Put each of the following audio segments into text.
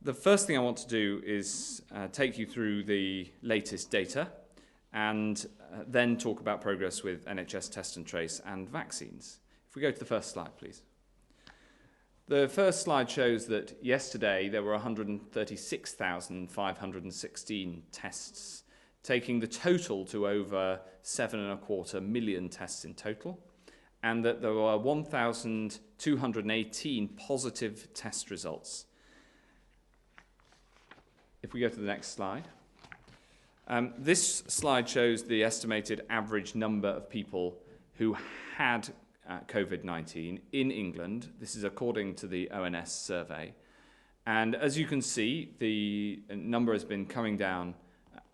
The first thing I want to do is take you through the latest data and then talk about progress with NHS Test and Trace and vaccines. If we go to the first slide, please. The first slide shows that yesterday there were 136,516 tests, taking the total to over 7.25 million tests in total, and that there were 1,218 positive test results. If we go to the next slide. This slide shows the estimated average number of people who had COVID-19 in England. This is according to the ONS survey. And as you can see, the number has been coming down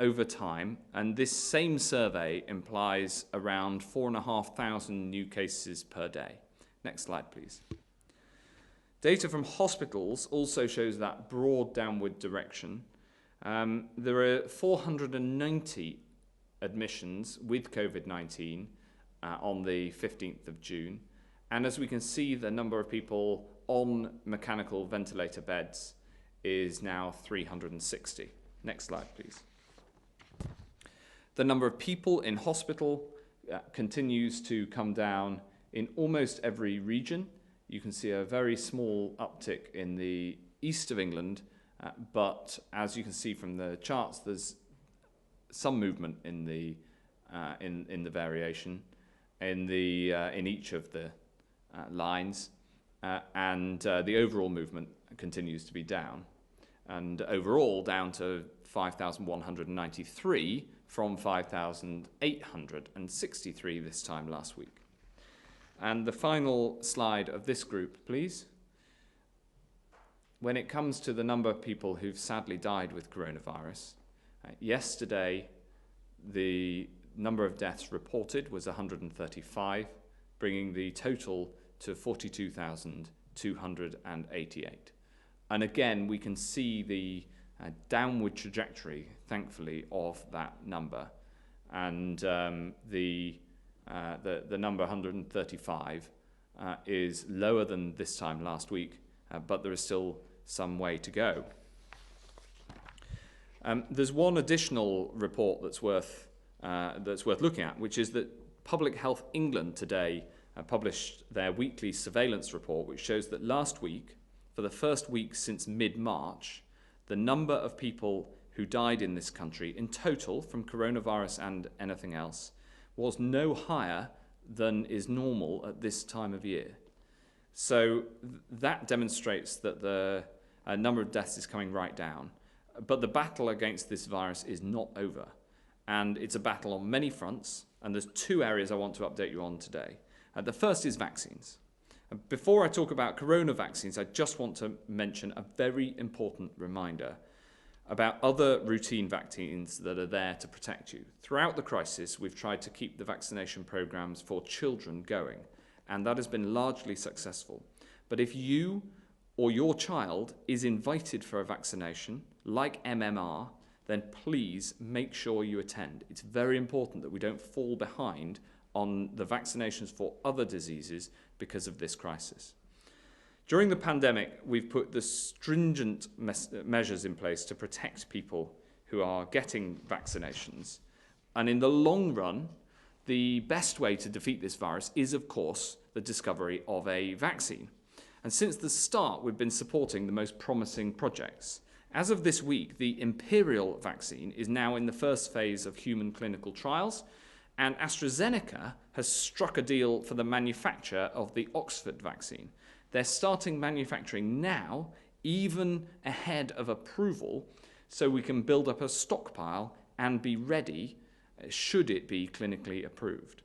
over time. And this same survey implies around 4,500 new cases per day. Next slide, please. Data from hospitals also shows that broad downward direction. There are 490 admissions with COVID-19 on the 15th of June. And as we can see, the number of people on mechanical ventilator beds is now 360. Next slide, please. The number of people in hospital continues to come down in almost every region. You can see a very small uptick in the east of England, but as you can see from the charts, there's some movement in the variation in each of the lines, and the overall movement continues to be down, and overall down to 5,193 from 5,863 this time last week. And the final slide of this group, please. When it comes to the number of people who've sadly died with coronavirus, yesterday the number of deaths reported was 135, bringing the total to 42,288. And again, we can see the downward trajectory, thankfully, of that number. And the number 135 is lower than this time last week, but there is still some way to go. There's one additional report that's worth looking at, which is that Public Health England today published their weekly surveillance report, which shows that last week, for the first week since mid-March, the number of people who died in this country in total from coronavirus and anything else was no higher than is normal at this time of year. So that demonstrates that the number of deaths is coming right down. But the battle against this virus is not over. And it's a battle on many fronts. And there's two areas I want to update you on today. The first is vaccines. Before I talk about corona vaccines, I just want to mention a very important reminder about other routine vaccines that are there to protect you. Throughout the crisis, we've tried to keep the vaccination programs for children going, and that has been largely successful. But if you or your child is invited for a vaccination, like MMR, then please make sure you attend. It's very important that we don't fall behind on the vaccinations for other diseases because of this crisis. During the pandemic, we've put the stringent measures in place to protect people who are getting vaccinations. And in the long run, the best way to defeat this virus is, of course, the discovery of a vaccine. And since the start, we've been supporting the most promising projects. As of this week, the Imperial vaccine is now in the first phase of human clinical trials, and AstraZeneca has struck a deal for the manufacture of the Oxford vaccine. They're starting manufacturing now, even ahead of approval, so we can build up a stockpile and be ready should it be clinically approved.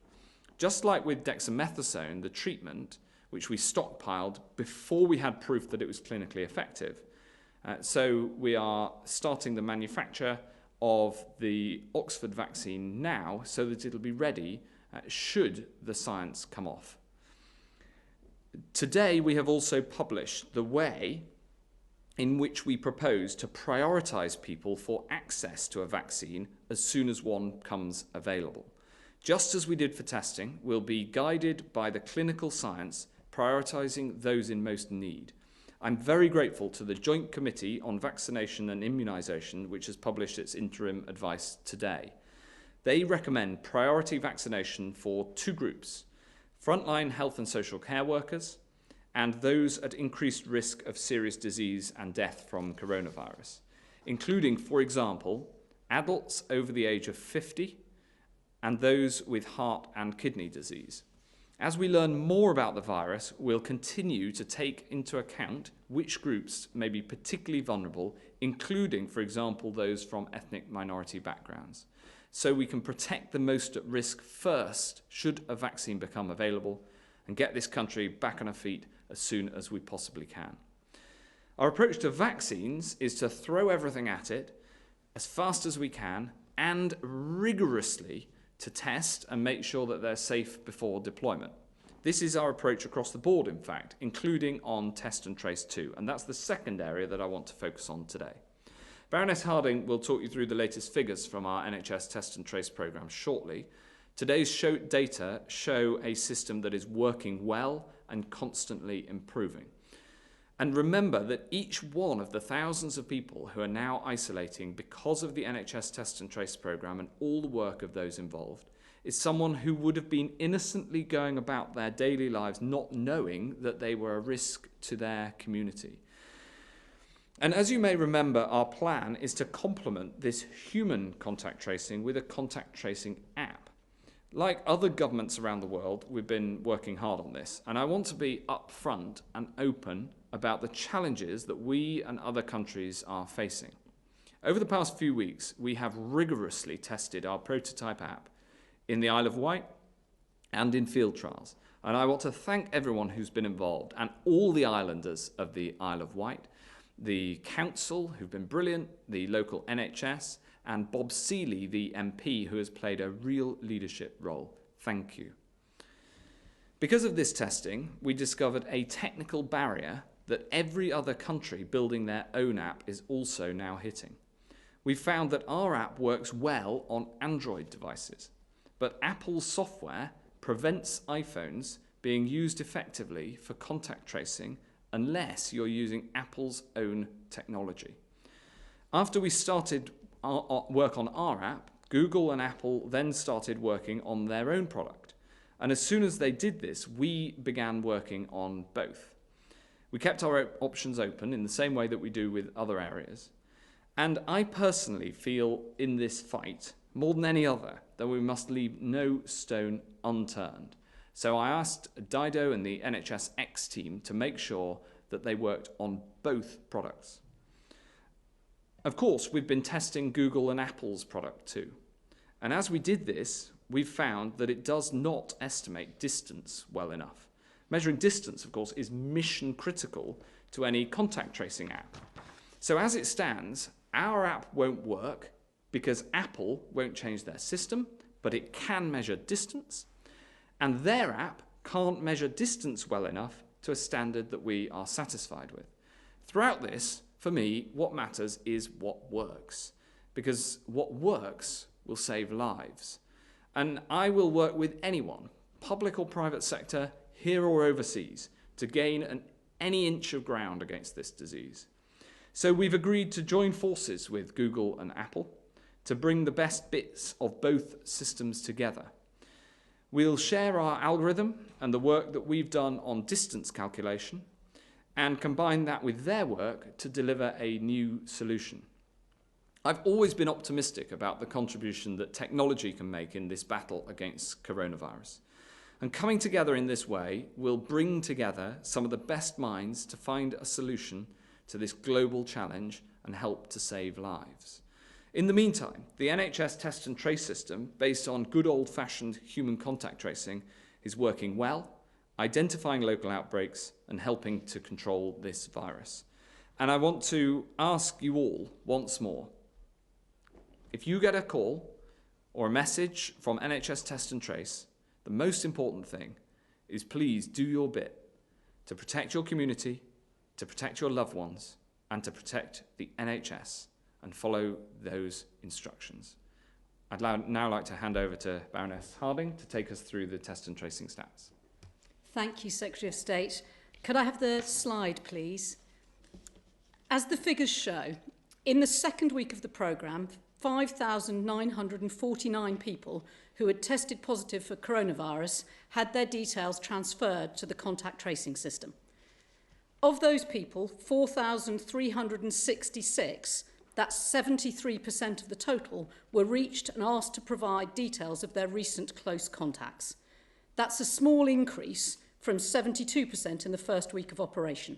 Just like with dexamethasone, the treatment, which we stockpiled before we had proof that it was clinically effective. So we are starting the manufacture of the Oxford vaccine now so that it'll be ready should the science come off. Today we have also published the way in which we propose to prioritise people for access to a vaccine as soon as one comes available. Just as we did for testing, we'll be guided by the clinical science, prioritising those in most need. I'm very grateful to the Joint Committee on Vaccination and Immunisation, which has published its interim advice today. They recommend priority vaccination for two groups: frontline health and social care workers and those at increased risk of serious disease and death from coronavirus, including, for example, adults over the age of 50 and those with heart and kidney disease. As we learn more about the virus, we'll continue to take into account which groups may be particularly vulnerable, including, for example, those from ethnic minority backgrounds, so we can protect the most at risk first should a vaccine become available and get this country back on our feet as soon as we possibly can. Our approach to vaccines is to throw everything at it as fast as we can and rigorously to test and make sure that they're safe before deployment. This is our approach across the board, in fact, including on test and trace too, and that's the second area that I want to focus on today. Baroness Harding will talk you through the latest figures from our NHS test and trace programme shortly. Today's data show a system that is working well and constantly improving. And remember that each one of the thousands of people who are now isolating because of the NHS Test and Trace programme and all the work of those involved is someone who would have been innocently going about their daily lives not knowing that they were a risk to their community. And as you may remember, our plan is to complement this human contact tracing with a contact tracing app. Like other governments around the world, we've been working hard on this, and I want to be upfront and open about the challenges that we and other countries are facing. Over the past few weeks, we have rigorously tested our prototype app in the Isle of Wight and in field trials. And I want to thank everyone who's been involved and all the islanders of the Isle of Wight, the council who've been brilliant, the local NHS, and Bob Seeley, the MP, who has played a real leadership role. Thank you. Because of this testing, we discovered a technical barrier that every other country building their own app is also now hitting. We found that our app works well on Android devices, but Apple's software prevents iPhones being used effectively for contact tracing unless you're using Apple's own technology. After we started our work on our app, Google and Apple then started working on their own product. And as soon as they did this, we began working on both. We kept our options open in the same way that we do with other areas. And I personally feel in this fight, more than any other, that we must leave no stone unturned. So I asked Dido and the NHS X team to make sure that they worked on both products. Of course, we've been testing Google and Apple's product too. And as we did this, we've found that it does not estimate distance well enough. Measuring distance, of course, is mission critical to any contact tracing app. So as it stands, our app won't work because Apple won't change their system, but it can measure distance, and their app can't measure distance well enough to a standard that we are satisfied with. Throughout this, for me, what matters is what works, because what works will save lives. And I will work with anyone, public or private sector, here or overseas, to gain any inch of ground against this disease. So we've agreed to join forces with Google and Apple to bring the best bits of both systems together. We'll share our algorithm and the work that we've done on distance calculation and combine that with their work to deliver a new solution. I've always been optimistic about the contribution that technology can make in this battle against coronavirus. And coming together in this way will bring together some of the best minds to find a solution to this global challenge and help to save lives. In the meantime, the NHS test and trace system, based on good old-fashioned human contact tracing, is working well, identifying local outbreaks and helping to control this virus. And I want to ask you all once more, if you get a call or a message from NHS Test and Trace, the most important thing is please do your bit to protect your community, to protect your loved ones, and to protect the NHS, and follow those instructions. I'd now like to hand over to Baroness Harding to take us through the test and tracing stats. Thank you, Secretary of State. Could I have the slide, please? As the figures show, in the second week of the programme, 5,949 people who had tested positive for coronavirus had their details transferred to the contact tracing system. Of those people, 4,366, that's 73% of the total, were reached and asked to provide details of their recent close contacts. That's a small increase from 72% in the first week of operation.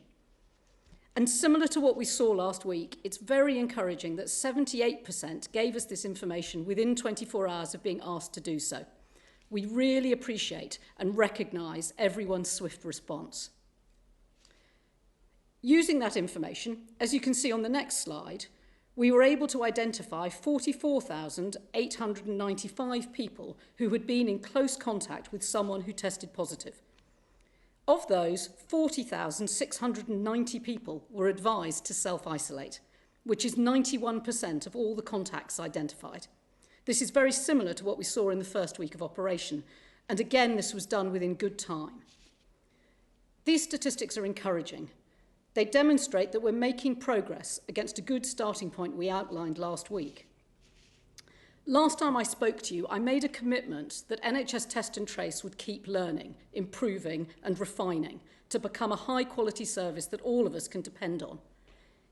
And similar to what we saw last week, it's very encouraging that 78% gave us this information within 24 hours of being asked to do so. We really appreciate and recognise everyone's swift response. Using that information, as you can see on the next slide, we were able to identify 44,895 people who had been in close contact with someone who tested positive. Of those, 40,690 people were advised to self-isolate, which is 91% of all the contacts identified. This is very similar to what we saw in the first week of operation, and again, this was done within good time. These statistics are encouraging. They demonstrate that we're making progress against a good starting point we outlined last week. Last time I spoke to you, I made a commitment that NHS Test and Trace would keep learning, improving and refining to become a high-quality service that all of us can depend on.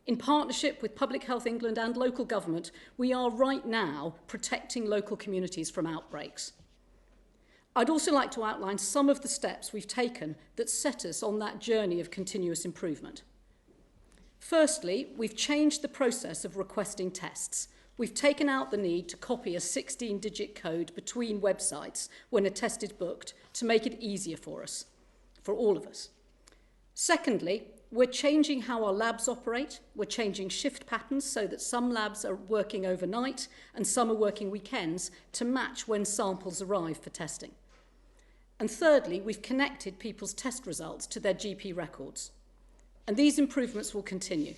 In partnership with Public Health England and local government, we are right now protecting local communities from outbreaks. I'd also like to outline some of the steps we've taken that set us on that journey of continuous improvement. Firstly, we've changed the process of requesting tests. We've taken out the need to copy a 16-digit code between websites when a test is booked to make it easier for us, for all of us. Secondly, we're changing how our labs operate. We're changing shift patterns so that some labs are working overnight and some are working weekends to match when samples arrive for testing. And thirdly, we've connected people's test results to their GP records. And these improvements will continue.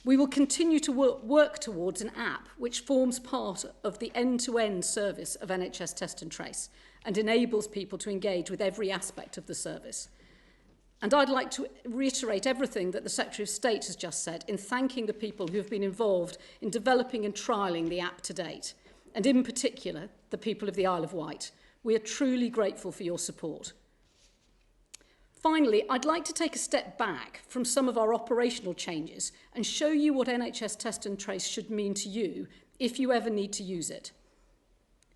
We will continue to work towards an app which forms part of the end-to-end service of NHS Test and Trace and enables people to engage with every aspect of the service. And I'd like to reiterate everything that the Secretary of State has just said in thanking the people who have been involved in developing and trialling the app to date, and in particular, the people of the Isle of Wight. We are truly grateful for your support. Finally, I'd like to take a step back from some of our operational changes and show you what NHS Test and Trace should mean to you if you ever need to use it.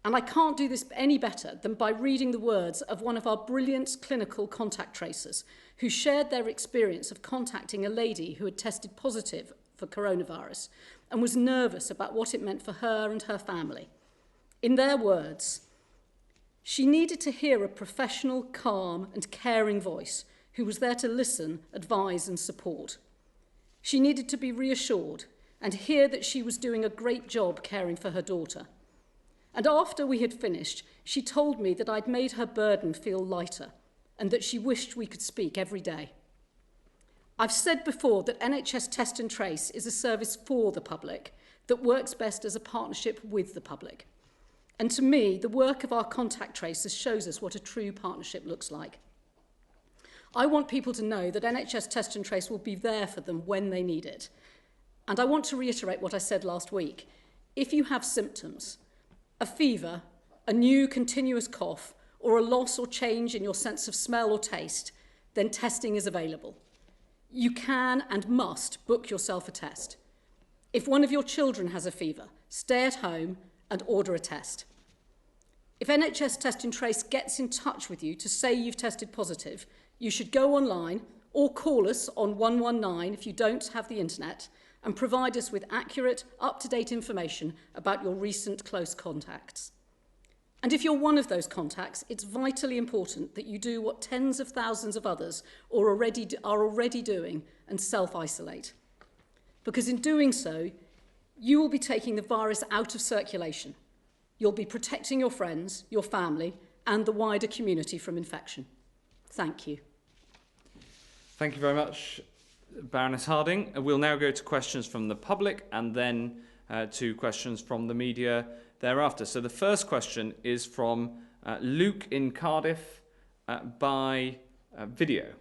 And I can't do this any better than by reading the words of one of our brilliant clinical contact tracers who shared their experience of contacting a lady who had tested positive for coronavirus and was nervous about what it meant for her and her family. In their words, she needed to hear a professional, calm and caring voice who was there to listen, advise and support. She needed to be reassured and hear that she was doing a great job caring for her daughter. And after we had finished, she told me that I'd made her burden feel lighter and that she wished we could speak every day. I've said before that NHS Test and Trace is a service for the public that works best as a partnership with the public. And to me, the work of our contact tracers shows us what a true partnership looks like. I want people to know that NHS Test and Trace will be there for them when they need it. And I want to reiterate what I said last week. If you have symptoms, a fever, a new continuous cough, or a loss or change in your sense of smell or taste, then testing is available. You can and must book yourself a test. If one of your children has a fever, stay at home and order a test. If NHS Test and Trace gets in touch with you to say you've tested positive, you should go online or call us on 119 if you don't have the internet and provide us with accurate, up-to-date information about your recent close contacts. And if you're one of those contacts, it's vitally important that you do what tens of thousands of others are already doing and self-isolate. Because in doing so, you will be taking the virus out of circulation. You'll be protecting your friends, your family, and the wider community from infection. Thank you. Thank you very much, Baroness Harding. We'll now go to questions from the public and then to questions from the media thereafter. So the first question is from Luke in Cardiff by video.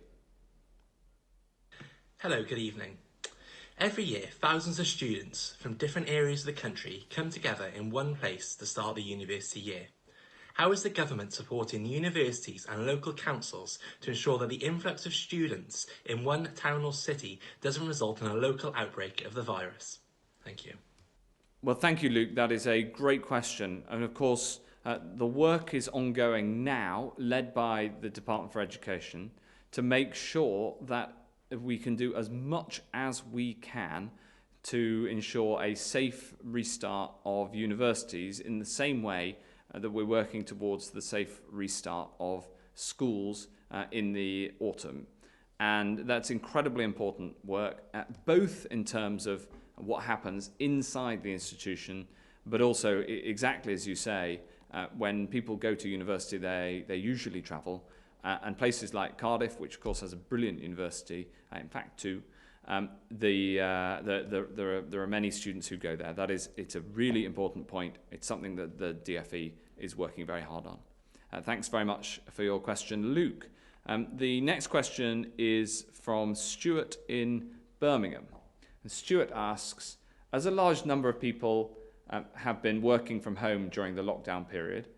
Hello, good evening. Every year, thousands of students from different areas of the country come together in one place to start the university year. How is the government supporting universities and local councils to ensure that the influx of students in one town or city doesn't result in a local outbreak of the virus? Thank you. Well, thank you, Luke. That is a great question. And of course, the work is ongoing now, led by the Department for Education, to make sure that we can do as much as we can to ensure a safe restart of universities in the same way that we're working towards the safe restart of schools in the autumn. And that's incredibly important work, both in terms of what happens inside the institution, but also, exactly as you say, when people go to university, they usually travel. And places like Cardiff, which of course has a brilliant university, in fact two, there are many students who go there. It's a really important point. It's something that the DFE is working very hard on. Thanks very much for your question, Luke. The next question is from Stuart in Birmingham. And Stuart asks, as a large number of people have been working from home during the lockdown period,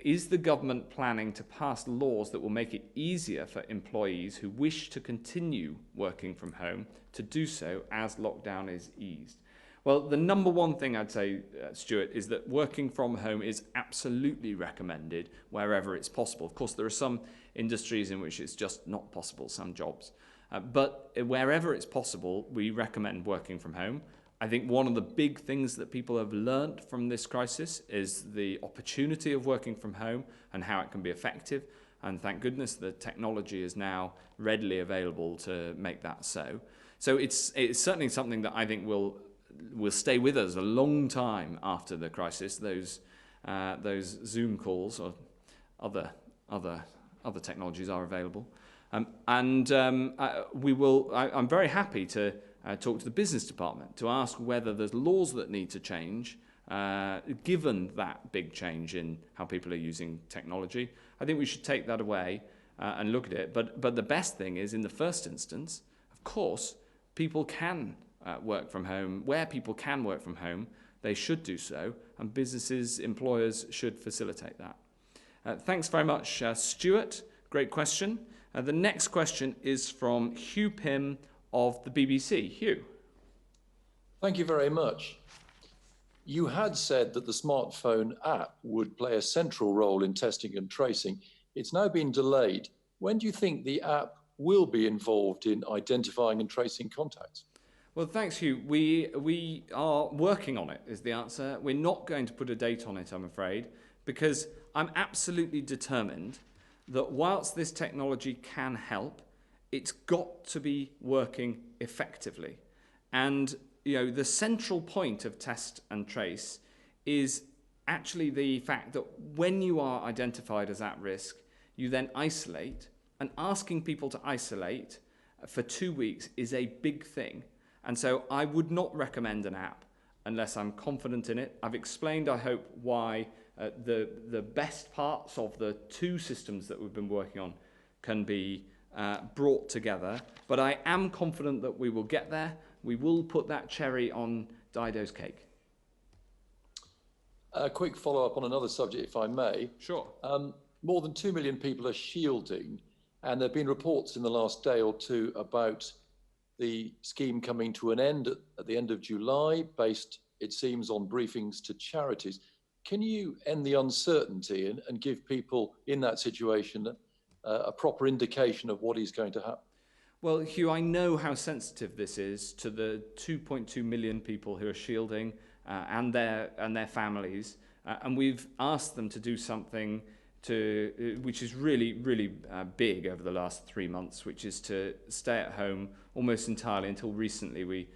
is the government planning to pass laws that will make it easier for employees who wish to continue working from home to do so as lockdown is eased? Well, the number one thing I'd say, Stuart, is that working from home is absolutely recommended wherever it's possible. Of course, there are some industries in which it's just not possible, some jobs. But wherever it's possible, we recommend working from home. I think one of the big things that people have learned from this crisis is the opportunity of working from home and how it can be effective. And thank goodness the technology is now readily available to make that so. So it's certainly something that I think will stay with us a long time after the crisis. Those Zoom calls or other technologies are available. I'm very happy to talk to the business department to ask whether there's laws that need to change given that big change in how people are using technology. I think we should take that away and look at it. But the best thing is, in the first instance, of course, people can work from home. Where people can work from home, they should do so, and businesses, employers should facilitate that. Thanks very much, Stuart. Great question. The next question is from Hugh Pym of the BBC. Hugh. Thank you very much. You had said that the smartphone app would play a central role in testing and tracing. It's now been delayed. When do you think the app will be involved in identifying and tracing contacts? Well, thanks, Hugh. We are working on it, is the answer. We're not going to put a date on it, I'm afraid, because I'm absolutely determined that whilst this technology can help, it's got to be working effectively. And the central point of test and trace is actually the fact that when you are identified as at risk, you then isolate, and asking people to isolate for 2 weeks is a big thing. And so I would not recommend an app unless I'm confident in it. I've explained, I hope, why the best parts of the two systems that we've been working on can be brought together. But I am confident that we will get there. We will put that cherry on Dido's cake. A quick follow-up on another subject, if I may. Sure. More than 2 million people are shielding, and there have been reports in the last day or two about the scheme coming to an end at the end of July, based, it seems, on briefings to charities. Can you end the uncertainty and give people in that situation a proper indication of what is going to happen? Well, Hugh, I know how sensitive this is to the 2.2 million people who are shielding and their families, and we've asked them to do something which is really, really big over the last 3 months, which is to stay at home almost entirely until recently. We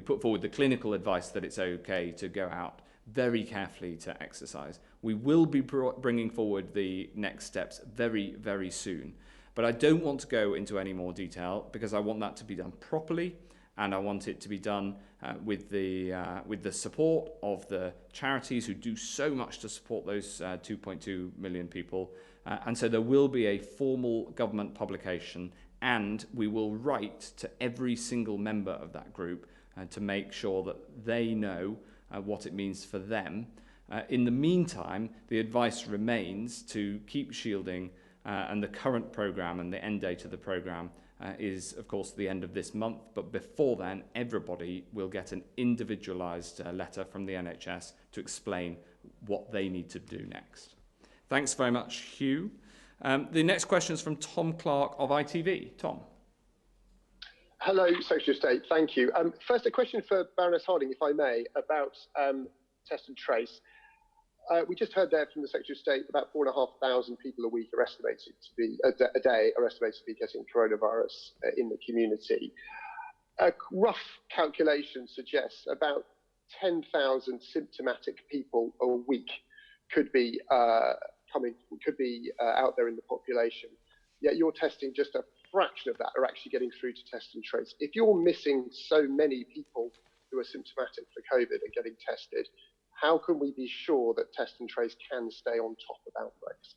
put forward the clinical advice that it's okay to go out very carefully to exercise. We will be bringing forward the next steps very, very soon. But I don't want to go into any more detail because I want that to be done properly, and I want it to be done with the support of the charities who do so much to support those 2.2 million people. And so there will be a formal government publication and we will write to every single member of that group to make sure that they know what it means for them. In the meantime, the advice remains to keep shielding, and the current programme and the end date of the programme is, of course, the end of this month. But before then, everybody will get an individualised letter from the NHS to explain what they need to do next. Thanks very much, Hugh. The next question is from Tom Clark of ITV. Tom. Hello, Secretary of State. Thank you. First, a question for Baroness Harding, if I may, about test and trace. We just heard there from the Secretary of State about 4,500 people a week are estimated to be a day are estimated to be getting coronavirus in the community. A rough calculation suggests about 10,000 symptomatic people a week could be out there in the population. Yet you're testing just a fraction of that are actually getting through to test and trace. If you're missing so many people who are symptomatic for COVID and getting tested, how can we be sure that test and trace can stay on top of outbreaks?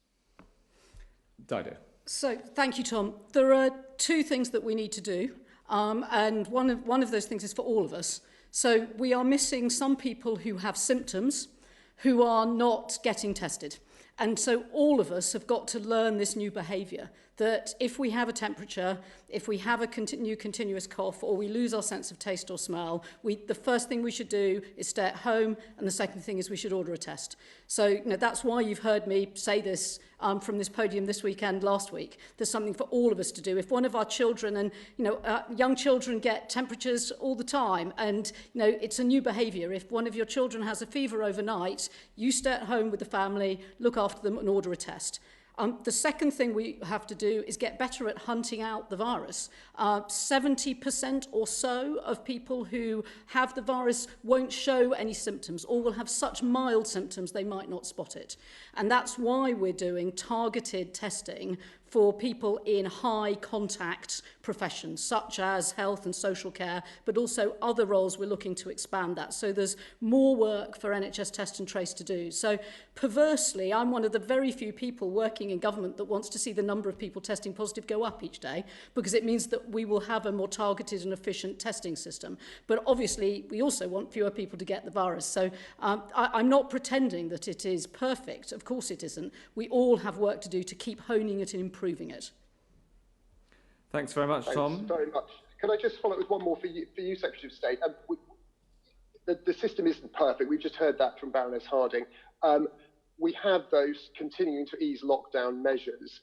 Dido. So, thank you, Tom. There are two things that we need to do, and one of those things is for all of us. So, we are missing some people who have symptoms who are not getting tested. And so all of us have got to learn this new behaviour, that if we have a temperature, if we have a new continuous cough, or we lose our sense of taste or smell, the first thing we should do is stay at home, and the second thing is we should order a test. So that's why you've heard me say this from this podium this weekend, last week. There's something for all of us to do. If one of our children, and young children get temperatures all the time, and it's a new behaviour. If one of your children has a fever overnight, you stay at home with the family, look after them and order a test. The second thing we have to do is get better at hunting out the virus. 70% or so of people who have the virus won't show any symptoms, or will have such mild symptoms they might not spot it. And that's why we're doing targeted testing for people in high contact professions, such as health and social care, but also other roles. We're looking to expand that. So there's more work for NHS Test and Trace to do. So perversely, I'm one of the very few people working in government that wants to see the number of people testing positive go up each day, because it means that we will have a more targeted and efficient testing system. But obviously, we also want fewer people to get the virus. So I'm not pretending that it is perfect. Of course it isn't. We all have work to do to keep honing it and improving it. Thanks very much, Tom. Thanks very much. Can I just follow up with one more for you, Secretary of State? The system isn't perfect. We've just heard that from Baroness Harding. We have those continuing to ease lockdown measures.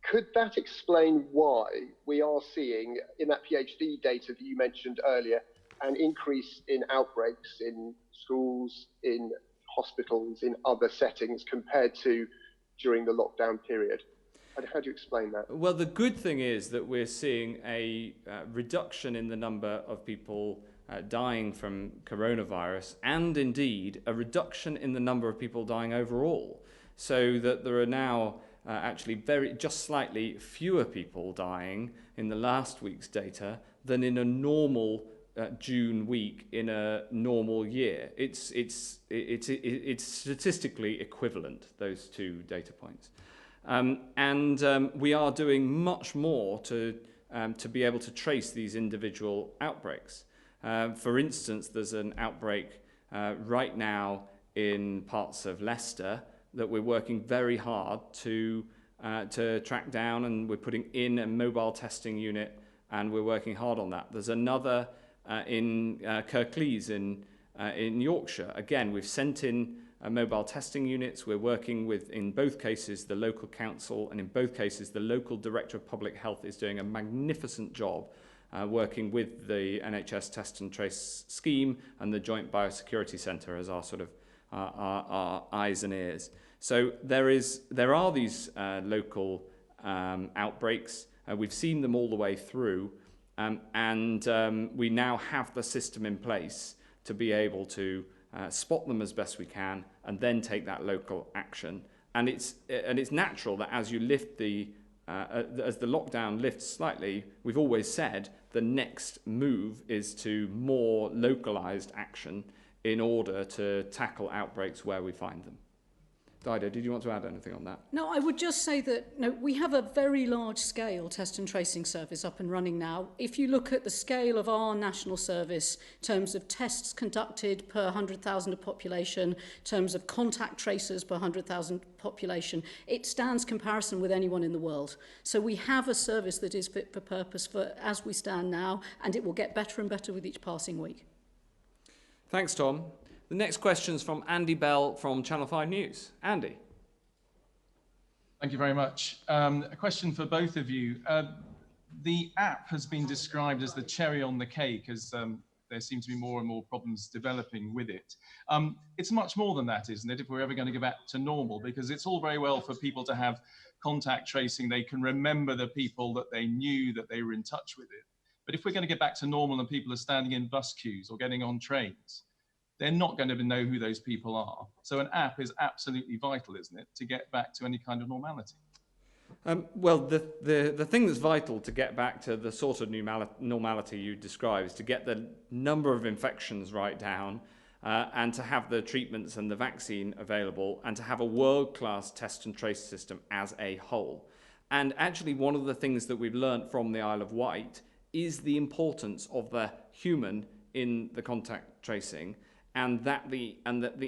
Could that explain why we are seeing, in that PhD data that you mentioned earlier, an increase in outbreaks in schools, in hospitals, in other settings compared to during the lockdown period? How do you explain that? Well, the good thing is that we're seeing a reduction in the number of people dying from coronavirus, and indeed a reduction in the number of people dying overall. So that there are now actually just slightly fewer people dying in the last week's data than in a normal June week in a normal year. It's statistically equivalent, those two data points. We are doing much more to be able to trace these individual outbreaks. For instance, there's an outbreak right now in parts of Leicester that we're working very hard to track down, and we're putting in a mobile testing unit, and we're working hard on that. There's another in Kirklees in Yorkshire. Again, we've sent in mobile testing units. We're working with, in both cases, the local council, and in both cases, the local director of public health is doing a magnificent job working with the NHS Test and Trace scheme and the Joint Biosecurity Centre as our sort of our eyes and ears. So there are these local outbreaks. We've seen them all the way through, and we now have the system in place to be able to spot them as best we can, and then take that local action. And it's natural that as you lift as the lockdown lifts slightly, we've always said the next move is to more localized action in order to tackle outbreaks where we find them. Dido, did you want to add anything on that? No, I would just say that we have a very large-scale test and tracing service up and running now. If you look at the scale of our national service in terms of tests conducted per 100,000 of population, in terms of contact tracers per 100,000 population, it stands comparison with anyone in the world. So we have a service that is fit for purpose for as we stand now, and it will get better and better with each passing week. Thanks, Tom. The next question is from Andy Bell from Channel 5 News. Andy. Thank you very much. A question for both of you. The app has been described as the cherry on the cake as there seem to be more and more problems developing with it. It's much more than that, isn't it, if we're ever going to go back to normal? Because it's all very well for people to have contact tracing. They can remember the people that they knew, that they were in touch with it. But if we're going to get back to normal and people are standing in bus queues or getting on trains, they're not going to know who those people are. So an app is absolutely vital, isn't it, to get back to any kind of normality? Well, the thing that's vital to get back to the sort of normality you describe is to get the number of infections right down and to have the treatments and the vaccine available and to have a world-class test and trace system as a whole. And actually, one of the things that we've learned from the Isle of Wight is the importance of the human in the contact tracing, and that the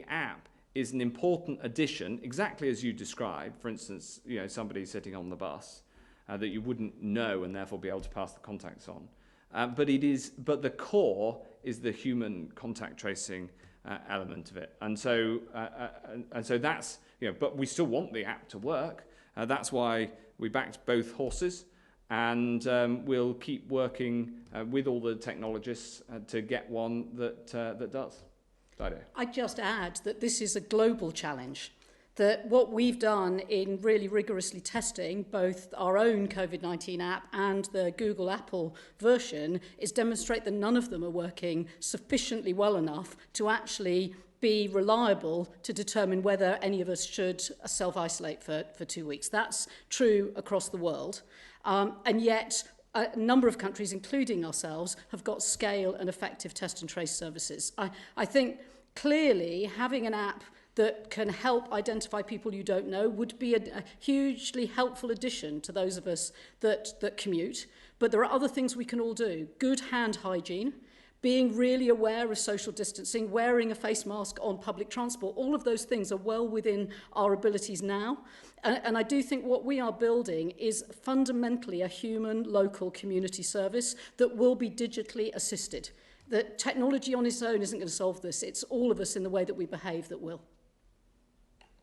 app is an important addition, exactly as you described. For instance, somebody sitting on the bus that you wouldn't know and therefore be able to pass the contacts on. But the core is the human contact tracing element of it, and so that's But we still want the app to work. That's why we backed both horses. And we'll keep working with all the technologists to get one that does. Dido. I'd just add that this is a global challenge, that what we've done in really rigorously testing both our own COVID-19 app and the Google Apple version is demonstrate that none of them are working sufficiently well enough to actually be reliable to determine whether any of us should self-isolate for 2 weeks. That's true across the world. And yet, a number of countries, including ourselves, have got scale and effective test and trace services. I think clearly having an app that can help identify people you don't know would be a hugely helpful addition to those of us that commute. But there are other things we can all do. Good hand hygiene, being really aware of social distancing, wearing a face mask on public transport, all of those things are well within our abilities now. And I do think what we are building is fundamentally a human, local community service that will be digitally assisted. That technology on its own isn't going to solve this. It's all of us in the way that we behave that will.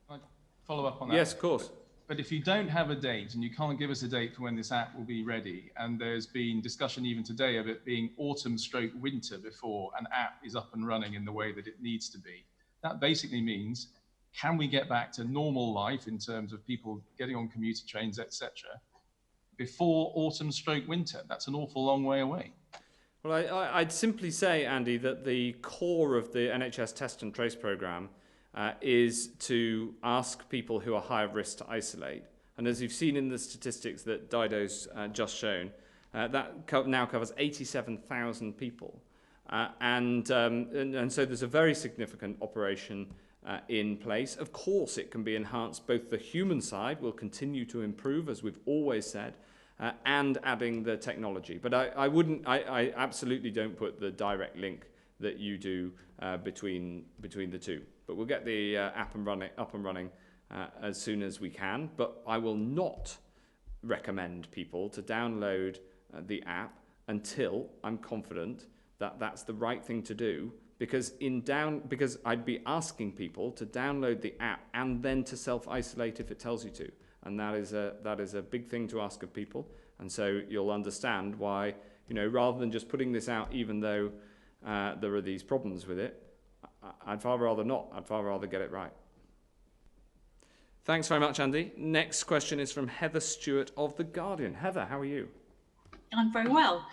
Can I follow up on that? Yes, of course. But if you don't have a date and you can't give us a date for when this app will be ready, and there's been discussion even today of it being autumn/winter before an app is up and running in the way that it needs to be, that basically means, can we get back to normal life in terms of people getting on commuter trains, etc., before autumn/winter? That's an awful long way away. Well, I'd simply say, Andy, that the core of the NHS Test and Trace programme is to ask people who are high risk to isolate. And as you've seen in the statistics that Dido's just shown, that now covers 87,000 people. And so there's a very significant operation in place. Of course, it can be enhanced. Both the human side will continue to improve, as we've always said, and adding the technology. But I absolutely don't put the direct link that you do between the two. But we'll get the app up and running as soon as we can. But I will not recommend people to download the app until I'm confident that that's the right thing to do. Because I'd be asking people to download the app and then to self-isolate if it tells you to. And that is a big thing to ask of people. And so you'll understand why, rather than just putting this out, even though there are these problems with it, I'd far rather not. I'd far rather get it right. Thanks very much, Andy. Next question is from Heather Stewart of The Guardian. Heather, how are you? I'm very well.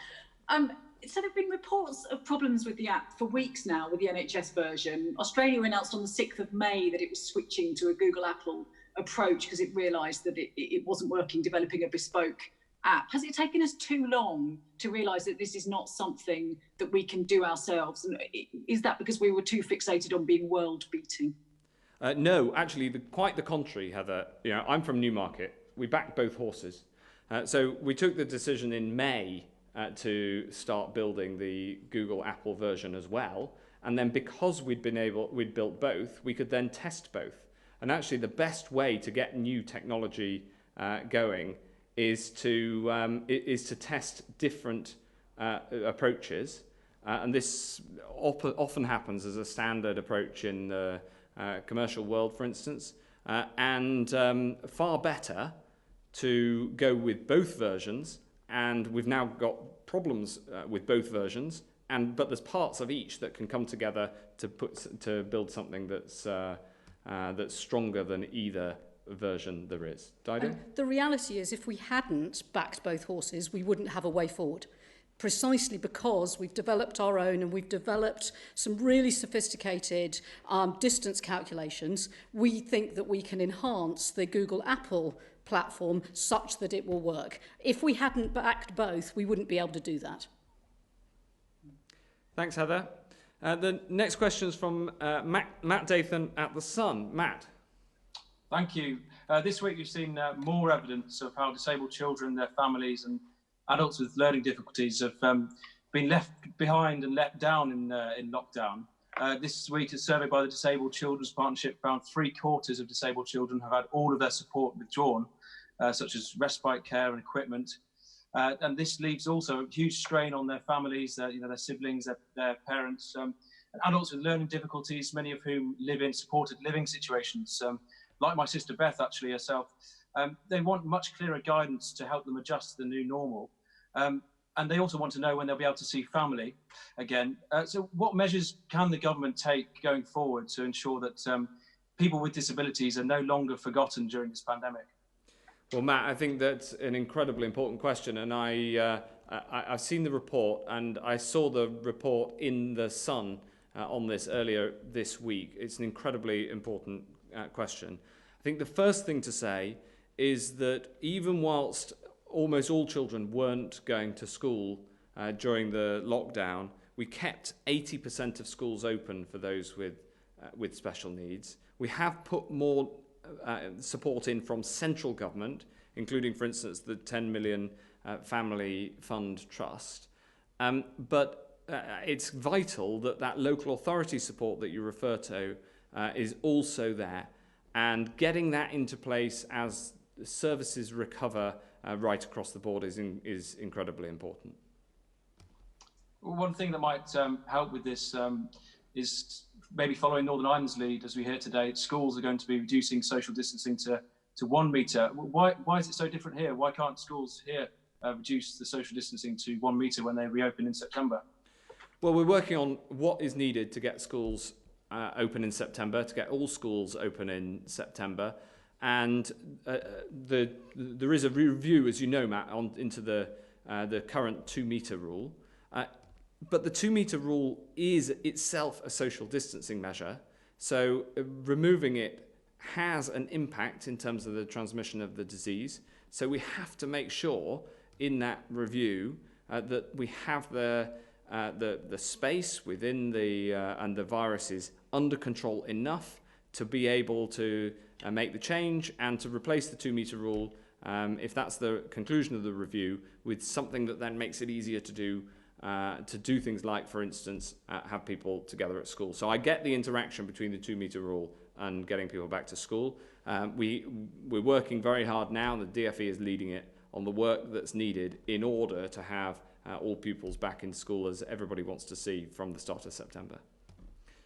So there have been reports of problems with the app for weeks now with the NHS version. Australia announced on the 6th of May that it was switching to a Google Apple approach because it realised that it wasn't working, developing a bespoke app. Has it taken us too long to realise that this is not something that we can do ourselves? And is that because we were too fixated on being world-beating? No, actually, quite the contrary, Heather. You know, I'm from Newmarket. We backed both horses. So we took the decision in May to start building the Google Apple version as well. And then because we'd built both, we could then test both. And actually, the best way to get new technology going is to test different approaches. And this often happens as a standard approach in the commercial world, for instance, and far better to go with both versions. And we've now got problems with both versions, but there's parts of each that can come together to build something that's stronger than either version there is. Dido? The reality is, if we hadn't backed both horses, we wouldn't have a way forward. Precisely because we've developed our own and we've developed some really sophisticated distance calculations, we think that we can enhance the Google Apple platform such that it will work. If we hadn't backed both, we wouldn't be able to do that. Thanks, Heather. The next question is from Matt Dathan at The Sun. Matt. Thank you. This week we've seen more evidence of how disabled children, their families and adults with learning difficulties have been left behind and let down in lockdown. This week, a survey by the Disabled Children's Partnership found 3/4 of disabled children have had all of their support withdrawn, such as respite care and equipment. And this leaves also a huge strain on their families, their siblings, their parents, and adults with learning difficulties, many of whom live in supported living situations, like my sister Beth, actually, herself. They want much clearer guidance to help them adjust to the new normal. And they also want to know when they'll be able to see family again. So what measures can the government take going forward to ensure that people with disabilities are no longer forgotten during this pandemic? Well, Matt, I think that's an incredibly important question. And I've seen the report, and I saw the report in The Sun on this earlier this week. It's an incredibly important question. I think the first thing to say is that even whilst almost all children weren't going to school during the lockdown, we kept 80% of schools open for those with special needs. We have put more support in from central government, including, for instance, the 10 million Family Fund Trust. But it's vital that local authority support that you refer to is also there. And getting that into place as services recover right across the board is incredibly important. Well, one thing that might help with this is maybe following Northern Ireland's lead, as we hear today. Schools are going to be reducing social distancing to 1 metre. Why is it so different here? Why can't schools here reduce the social distancing to 1 metre when they reopen in September? Well, we're working on what is needed to get schools open in September, to get all schools open in September. And there is a review, as you know, Matt, into the current 2 metre rule. But the 2 metre rule is itself a social distancing measure. So removing it has an impact in terms of the transmission of the disease. So we have to make sure in that review that we have the space within and the viruses under control enough to be able to make the change and to replace the 2 metre rule, if that's the conclusion of the review, with something that then makes it easier to do things like, for instance, have people together at school. So I get the interaction between the 2 metre rule and getting people back to school. We're working very hard now, the DFE is leading it, on the work that's needed in order to have all pupils back in school, as everybody wants to see, from the start of September.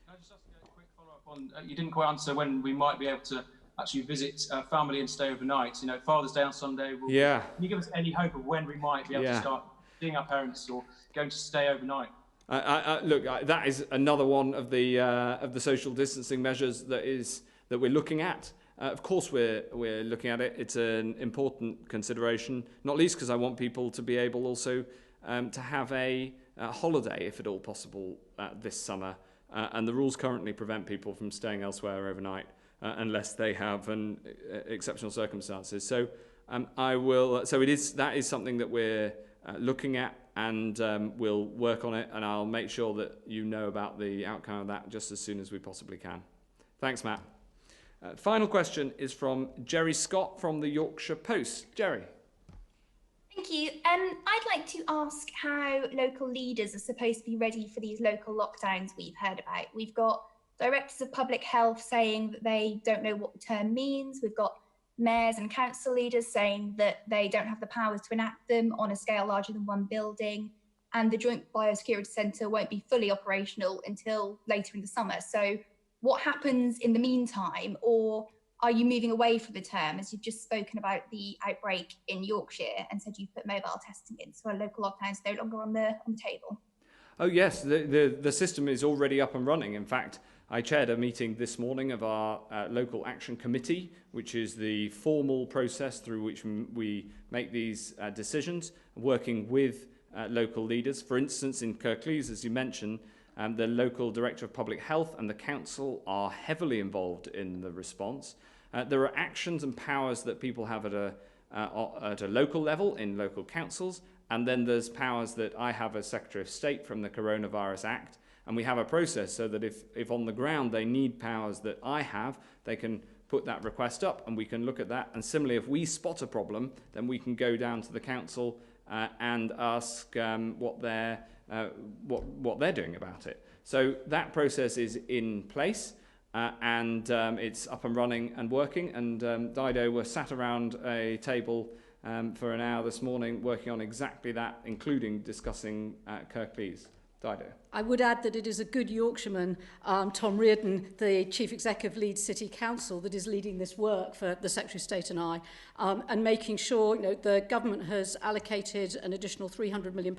Can I just ask a quick follow-up on, you didn't quite answer when we might be able to actually visit family and stay overnight. You know, Father's Day on Sunday. Yeah. Can you give us any hope of when we might be able to start seeing our parents or going to stay overnight? Look, that is another one of the social distancing measures that we're looking at. Of course, we're looking at it. It's an important consideration, not least because I want people to be able also to have a holiday, if at all possible, this summer. And the rules currently prevent people from staying elsewhere overnight unless they have exceptional circumstances. So that is something that we're looking at, and we'll work on it, and I'll make sure that you know about the outcome of that just as soon as we possibly can. Thanks, Matt. Final question is from Jerry Scott from the Yorkshire Post. Jerry. Thank you. I'd like to ask how local leaders are supposed to be ready for these local lockdowns we've heard about. We've got directors of public health saying that they don't know what the term means. We've got mayors and council leaders saying that they don't have the powers to enact them on a scale larger than one building. And the Joint Biosecurity Centre won't be fully operational until later in the summer. So what happens in the meantime, or are you moving away from the term, as you've just spoken about the outbreak in Yorkshire and said you've put mobile testing in, so are local lockdowns no longer on the table? Oh yes, the system is already up and running. In fact, I chaired a meeting this morning of our local action committee, which is the formal process through which we make these decisions, working with local leaders. For instance, in Kirklees, as you mentioned, the local director of public health and the council are heavily involved in the response. There are actions and powers that people have at a local level in local councils, and then there's powers that I have as Secretary of State from the Coronavirus Act, and we have a process so that if on the ground they need powers that I have, they can put that request up and we can look at that. And similarly, if we spot a problem, then we can go down to the council and ask what they're doing about it. So that process is in place and it's up and running and working. And Dido were sat around a table for an hour this morning working on exactly that, including discussing Kirklees. Dido. I would add that it is a good Yorkshireman, Tom Reardon, the Chief Executive of Leeds City Council, that is leading this work for the Secretary of State and I, and making sure, the government has allocated an additional £300 million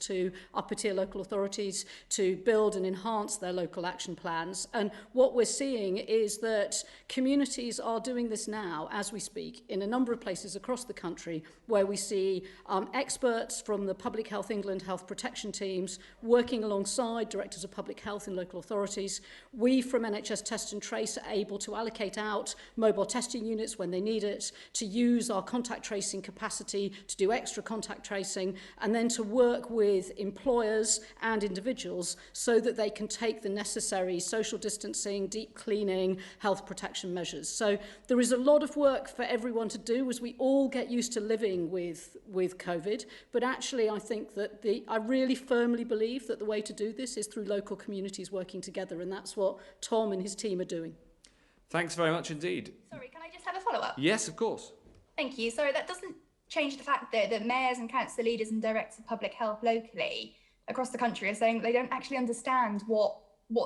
to upper tier local authorities to build and enhance their local action plans. And what we're seeing is that communities are doing this now, as we speak, in a number of places across the country, where we see experts from the Public Health England health protection teams working alongside directors of public health and local authorities. We from NHS Test and Trace are able to allocate out mobile testing units when they need it, to use our contact tracing capacity to do extra contact tracing, and then to work with employers and individuals so that they can take the necessary social distancing, deep cleaning, health protection measures. So there is a lot of work for everyone to do as we all get used to living with COVID. But actually, I think that I really firmly believe that the way to do this is through local communities working together, and that's what Tom and his team are doing. Thanks very much indeed. Sorry, can I just have a follow-up? Yes, of course. Thank you. Sorry, that doesn't change the fact that mayors and council leaders and directors of public health locally across the country are saying they don't actually understand what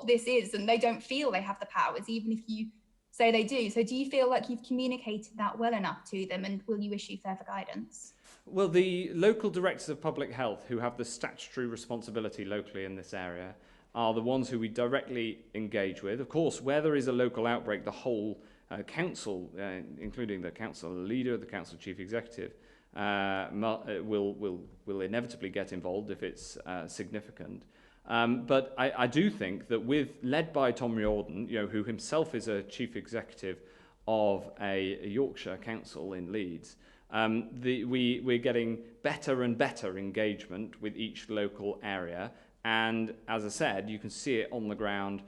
this is, and they don't feel they have the powers, even if you say they do. So do you feel like you've communicated that well enough to them, and will you issue further guidance? Well, the local directors of public health who have the statutory responsibility locally in this area are the ones who we directly engage with. Of course, where there is a local outbreak, the whole council, including the council leader, the council chief executive, will inevitably get involved if it's significant. But I do think that led by Tom Riordan, who himself is a chief executive of a Yorkshire council in Leeds, we're getting better and better engagement with each local area. And as I said, you can see it on the ground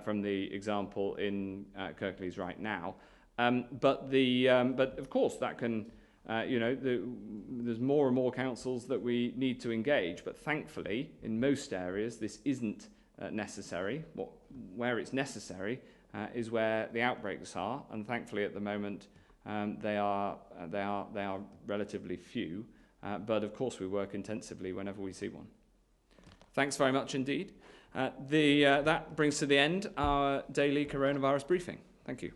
from the example in Kirklees right now. But of course that can, there's more and more councils that we need to engage. But thankfully, in most areas, this isn't necessary. Where it's necessary is where the outbreaks are, and thankfully at the moment they are relatively few. But of course, we work intensively whenever we see one. Thanks very much indeed. That brings to the end our daily coronavirus briefing. Thank you.